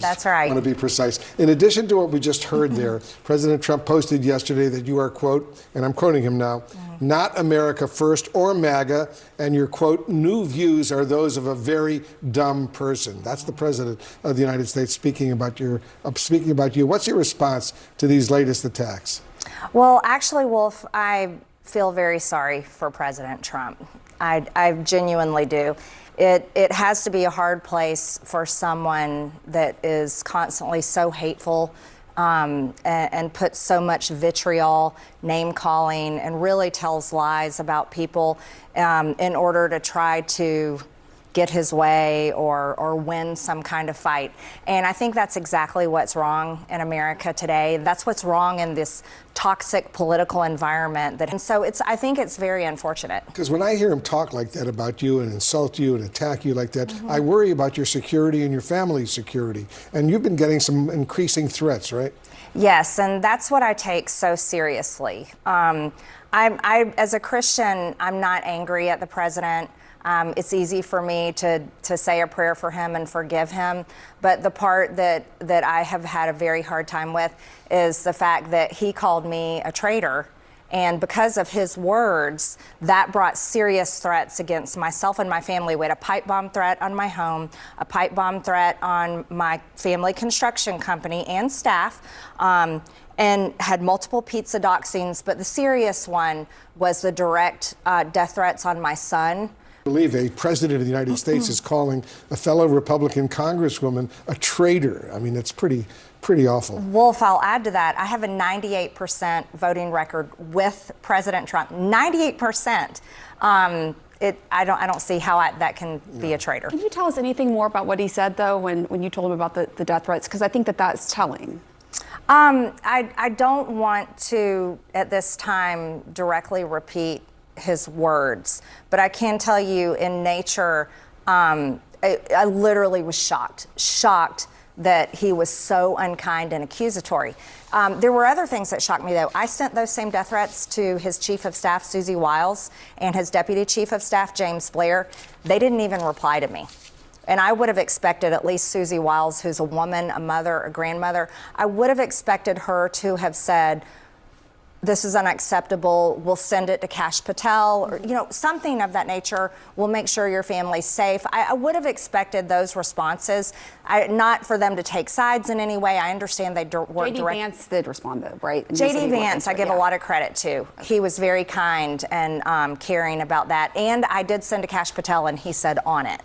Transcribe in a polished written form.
That's right. I want to be precise. In addition to what we just heard there, President Trump posted yesterday that you are, quote, and I'm quoting him now, not America first or MAGA, and your, quote, new views are those of a very dumb person. That's the President of the United States speaking about you. What's your response to these latest attacks? Well, actually, Wolf, I feel very sorry for President Trump. I genuinely do. It has to be a hard place for someone that is constantly so hateful and puts so much vitriol, name calling, and really tells lies about people in order to try to get his way or win some kind of fight. And I think that's exactly what's wrong in America today. That's what's wrong in this toxic political environment. And so I think it's very unfortunate. Because when I hear him talk like that about you and insult you and attack you like that, I worry about your security and your family's security. And you've been getting some increasing threats, right? Yes, and that's what I take so seriously. As a Christian, I'm not angry at the president. It's easy for me to say a prayer for him and forgive him. But the part that I have had a very hard time with is the fact that he called me a traitor. And because of his words, that brought serious threats against myself and my family. We had a pipe bomb threat on my home, a pipe bomb threat on my family construction company and staff, and had multiple pizza doxings. But the serious one was the direct death threats on my son. I believe a president of the United States is calling a fellow Republican congresswoman a traitor. I mean, it's pretty awful. Wolf, I'll add to that. I have a 98% voting record with President Trump. 98%. I don't see how that can be a traitor. Can you tell us anything more about what he said, though, when you told him about the death threats? Because I think that's telling. I don't want to, at this time, directly repeat his words, but I can tell you in nature, I literally was shocked that he was so unkind and accusatory. There were other things that shocked me, though. I sent those same death threats to his chief of staff, Susie Wiles, and his deputy chief of staff, James Blair. They didn't even reply to me. And I would have expected at least Susie Wiles, who's a woman, a mother, a grandmother, I would have expected her to have said, this is unacceptable, we'll send it to Kash Patel, or something of that nature. We'll make sure your family's safe. I would have expected those responses, not for them to take sides in any way. I understand they weren't direct. J.D. Vance did respond, though, right? J.D. Vance, I give a lot of credit to. He was very kind and caring about that. And I did send to Kash Patel, and he said on it.